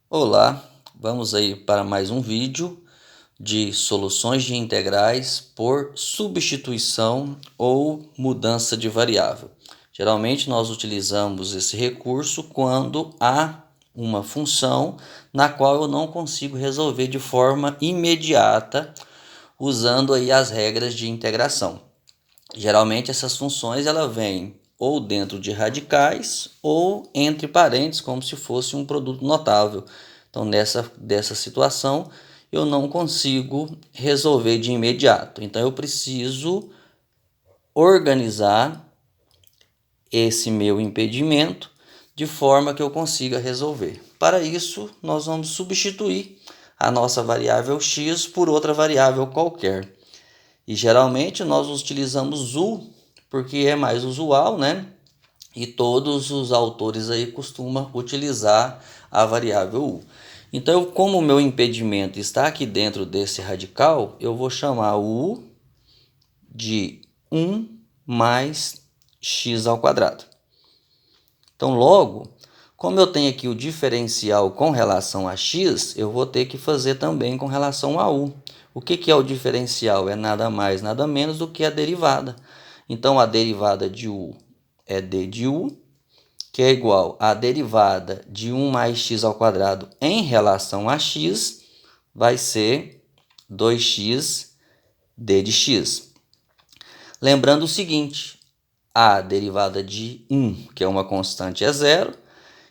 Olá, vamos aí para mais um vídeo de soluções de integrais por substituição ou mudança de variável. Geralmente nós utilizamos esse recurso quando há uma função na qual eu não consigo resolver de forma imediata usando aí as regras de integração. Geralmente essas funções ela vêm ou dentro de radicais ou entre parênteses, como se fosse um produto notável. Então dessa situação eu não consigo resolver de imediato. Então eu preciso organizar esse meu impedimento de forma que eu consiga resolver. Para isso, nós vamos substituir a nossa variável x por outra variável qualquer. E geralmente nós utilizamos u porque é mais usual, né? E todos os autores aí costumam utilizar a variável u. Então, como o meu impedimento está aqui dentro desse radical, eu vou chamar u de 1 mais x ao quadrado. Então, logo, como eu tenho aqui o diferencial com relação a x, eu vou ter que fazer também com relação a u. O que é o diferencial? É nada mais, nada menos do que a derivada. Então, a derivada de u é d de u, que é igual à derivada de 1 mais x ao quadrado em relação a x, vai ser 2x d de x. Lembrando o seguinte, a derivada de 1, que é uma constante, é zero,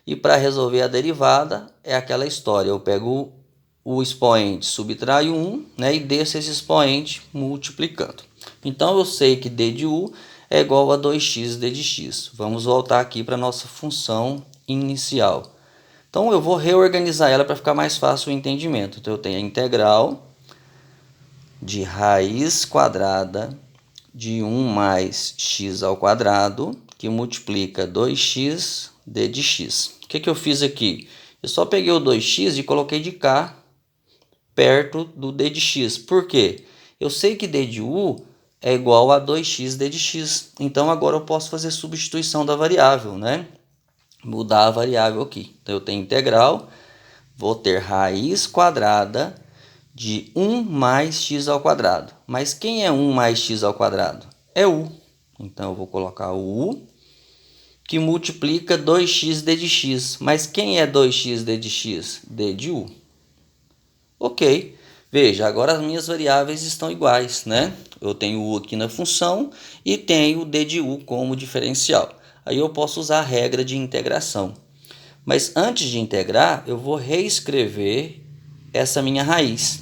e para resolver a derivada é aquela história, eu pego o expoente, subtraio 1, né, e desço esse expoente multiplicando. Então eu sei que d de u é igual a 2x d de x. Vamos voltar aqui para a nossa função inicial. Então eu vou reorganizar ela para ficar mais fácil o entendimento. Então eu tenho a integral de raiz quadrada de 1 mais x ao quadrado, que multiplica 2x d de x. O que eu fiz aqui? Eu só peguei o 2x e coloquei de cá, perto do d de x. Por quê? Eu sei que d de u é igual a 2x d de x. Então, agora eu posso fazer substituição da variável, né? Mudar a variável aqui. Então, eu tenho integral, vou ter raiz quadrada de 1 mais x ao quadrado. Mas quem é 1 mais x ao quadrado? É u. Então, eu vou colocar o u, que multiplica 2x d de x. Mas quem é 2x d de x? D de u. Ok. Veja, agora as minhas variáveis estão iguais, né? Eu tenho u aqui na função e tenho d de u como diferencial. Aí eu posso usar a regra de integração. Mas antes de integrar, eu vou reescrever essa minha raiz.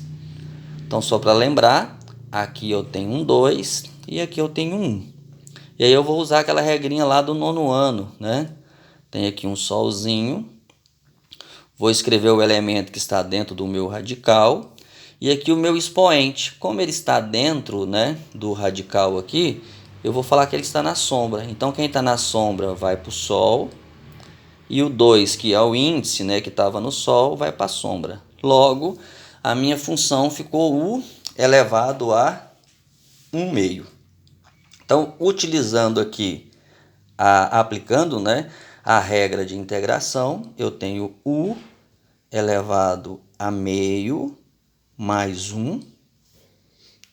Então, só para lembrar, aqui eu tenho um 2 e aqui eu tenho um 1. E aí eu vou usar aquela regrinha lá do nono ano, né? Tem aqui um solzinho. Vou escrever o elemento que está dentro do meu radical. E aqui o meu expoente. Como ele está dentro, né, do radical aqui, eu vou falar que ele está na sombra. Então, quem está na sombra vai para o sol. E o 2, que é o índice, né, que estava no sol, vai para a sombra. Logo, a minha função ficou u elevado a 1 meio. Então, utilizando aqui, aplicando, né, a regra de integração, eu tenho u elevado a meio mais 1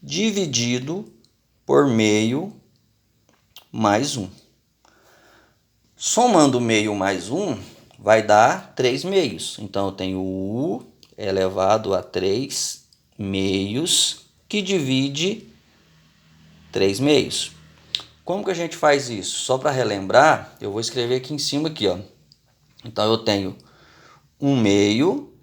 dividido por meio mais 1. Somando meio mais 1 vai dar 3 meios. Então eu tenho u elevado a 3 meios que divide 3 meios. Como que a gente faz isso? Só para relembrar, eu vou escrever aqui em cima aqui, ó. Então eu tenho 1 meio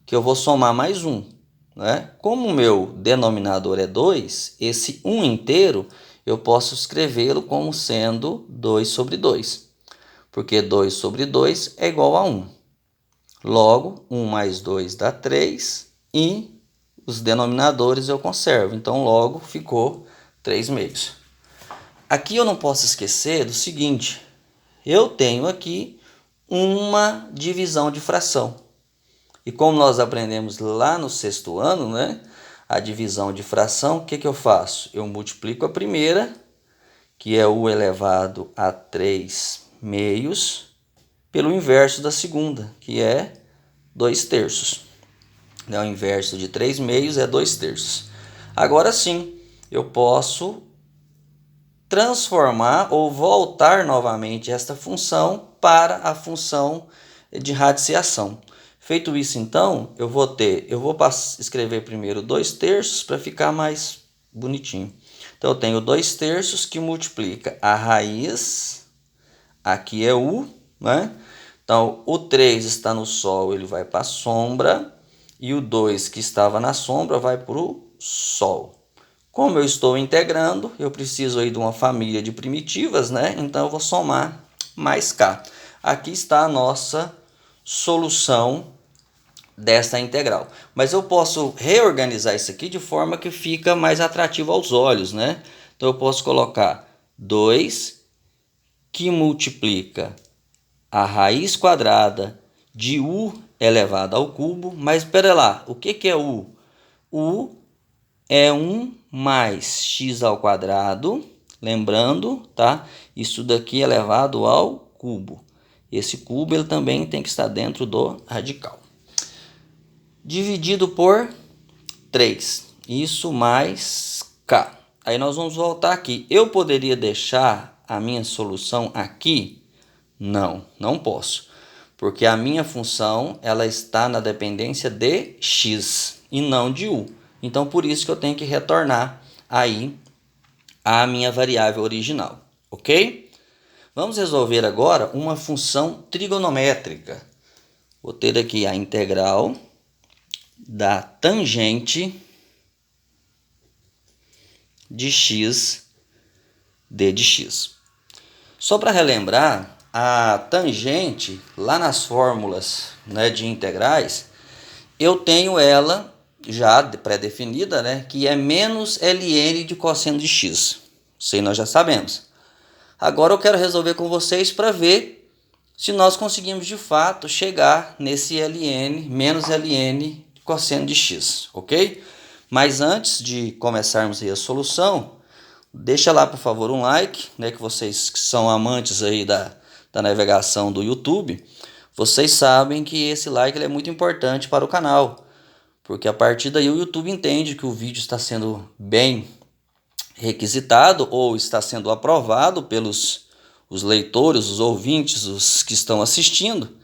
que eu vou somar mais 1, né? Como o meu denominador é 2, esse 1 inteiro eu posso escrevê-lo como sendo 2 sobre 2. Porque 2 sobre 2 é igual a 1. Logo, 1 mais 2 dá 3 e os denominadores eu conservo. Então, logo ficou 3 meios. Aqui eu não posso esquecer do seguinte. Eu tenho aqui uma divisão de fração. E como nós aprendemos lá no sexto ano, né, a divisão de fração, o que eu faço? Eu multiplico a primeira, que é u elevado a 3 meios, pelo inverso da segunda, que é 2/3. O inverso de 3/2 é 2/3. Agora sim, eu posso transformar ou voltar novamente esta função para a função de radiciação. Feito isso, então, eu vou escrever primeiro 2/3 para ficar mais bonitinho. Então, eu tenho 2/3 que multiplica a raiz, aqui é U, né? Então, o 3 está no Sol, ele vai para a sombra, e o 2 que estava na sombra vai para o Sol. Como eu estou integrando, eu preciso aí de uma família de primitivas, né? Então, eu vou somar mais K. Aqui está a nossa solução desta integral. Mas eu posso reorganizar isso aqui de forma que fica mais atrativo aos olhos, né? Então, eu posso colocar 2 que multiplica a raiz quadrada de U elevado ao cubo. Mas espera lá, o que é U? U é 1 mais x ao quadrado, lembrando, tá? Isso daqui é elevado ao cubo. Esse cubo ele também tem que estar dentro do radical. Dividido por 3. Isso mais K. Aí nós vamos voltar aqui. Eu poderia deixar a minha solução aqui? Não, não posso. Porque a minha função ela está na dependência de x e não de U. Então, por isso que eu tenho que retornar aí a minha variável original, ok? Vamos resolver agora uma função trigonométrica. Vou ter aqui a integral da tangente de x d de x. Só para relembrar, a tangente, lá nas fórmulas, né, de integrais, eu tenho ela já pré-definida, né, que é menos ln de cosseno de x. Isso aí nós já sabemos. Agora eu quero resolver com vocês para ver se nós conseguimos de fato chegar nesse ln, menos ln de cosseno de x, ok? Mas antes de começarmos aí a solução, deixa lá, por favor, um like, né, que vocês que são amantes aí da navegação do YouTube, vocês sabem que esse like ele é muito importante para o canal. Porque a partir daí o YouTube entende que o vídeo está sendo bem requisitado ou está sendo aprovado pelos os leitores, os ouvintes, os que estão assistindo,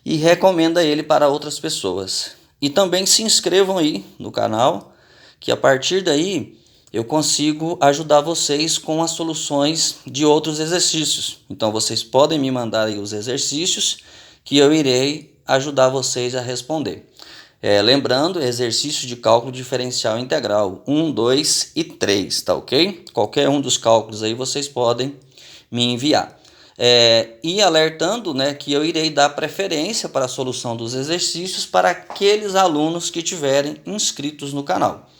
e recomenda ele para outras pessoas. E também se inscrevam aí no canal, que a partir daí eu consigo ajudar vocês com as soluções de outros exercícios. Então vocês podem me mandar aí os exercícios que eu irei ajudar vocês a responder. Lembrando, exercício de cálculo diferencial integral 1, 2 e 3, tá ok? Qualquer um dos cálculos aí vocês podem me enviar. E alertando, né, que eu irei dar preferência para a solução dos exercícios para aqueles alunos que tiverem inscritos no canal.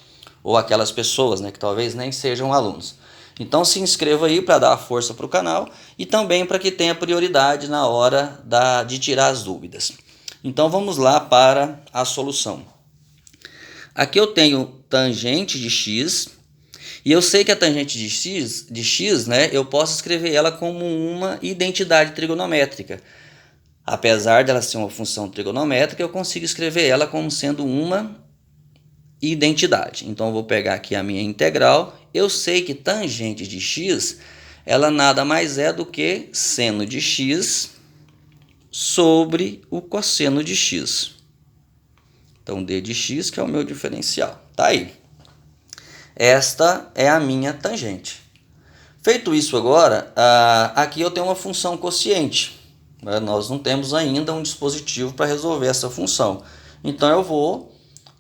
Ou aquelas pessoas, né, que talvez nem sejam alunos. Então se inscreva aí para dar força para o canal e também para que tenha prioridade na hora de tirar as dúvidas. Então vamos lá para a solução. Aqui eu tenho tangente de x, e eu sei que a tangente de x, né, eu posso escrever ela como uma identidade trigonométrica. Apesar dela ser uma função trigonométrica, eu consigo escrever ela como sendo uma identidade. Então eu vou pegar aqui a minha integral. Eu sei que tangente de x, ela nada mais é do que seno de x sobre o cosseno de x. Então, d de x, que é o meu diferencial. Tá aí. Esta é a minha tangente. Feito isso agora, aqui eu tenho uma função quociente. Nós não temos ainda um dispositivo para resolver essa função. Então, eu vou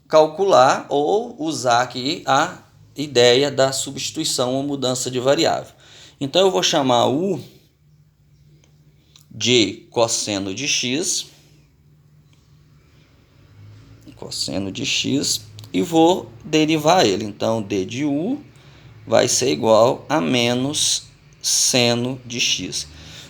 calcular ou usar aqui a ideia da substituição ou mudança de variável. Então, eu vou chamar U de cosseno de x, e vou derivar ele. Então, d de u vai ser igual a menos seno de x.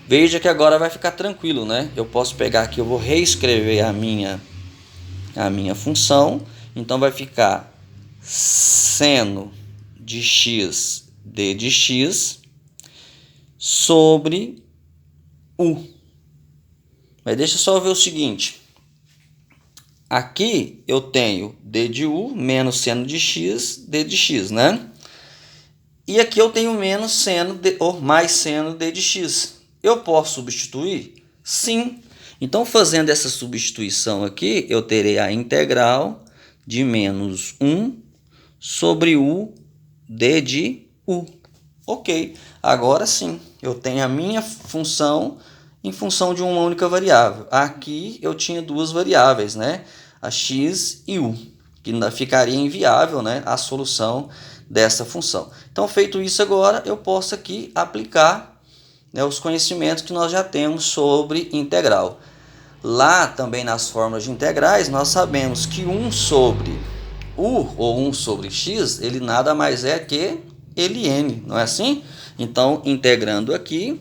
Veja que agora vai ficar tranquilo, né? Eu posso pegar aqui, eu vou reescrever a minha função. Então, vai ficar seno de x, d de x, sobre u. Mas deixa eu só ver o seguinte. Aqui eu tenho d de u menos seno de x, d de x, né? E aqui eu tenho menos seno ou mais seno d de x. Eu posso substituir? Sim. Então, fazendo essa substituição aqui, eu terei a integral de menos 1 sobre u d de u. Ok, agora sim, eu tenho a minha função em função de uma única variável. Aqui eu tinha duas variáveis, né? A x e u, que ainda ficaria inviável, né, a solução dessa função. Então, feito isso agora, eu posso aqui aplicar, né, os conhecimentos que nós já temos sobre integral. Lá também nas fórmulas de integrais, nós sabemos que 1 sobre u ou 1 sobre x, ele nada mais é que ln, não é assim? Então, integrando aqui,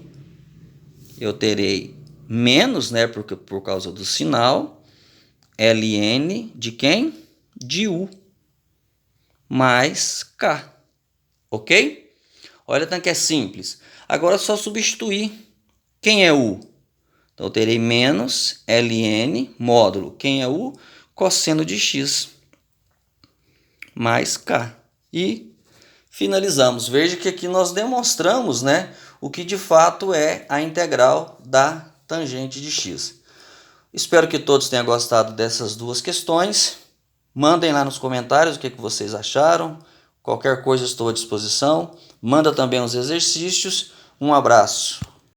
eu terei menos, né, por causa do sinal, ln de quem? De u, mais k, ok? Olha tanto que é simples. Agora é só substituir. Quem é u? Então, eu terei menos ln módulo. Quem é u? Cosseno de x, mais k. E finalizamos. Veja que aqui nós demonstramos, né, o que de fato é a integral da tangente de x. Espero que todos tenham gostado dessas duas questões. Mandem lá nos comentários o que vocês acharam. Qualquer coisa estou à disposição. Manda também os exercícios. Um abraço.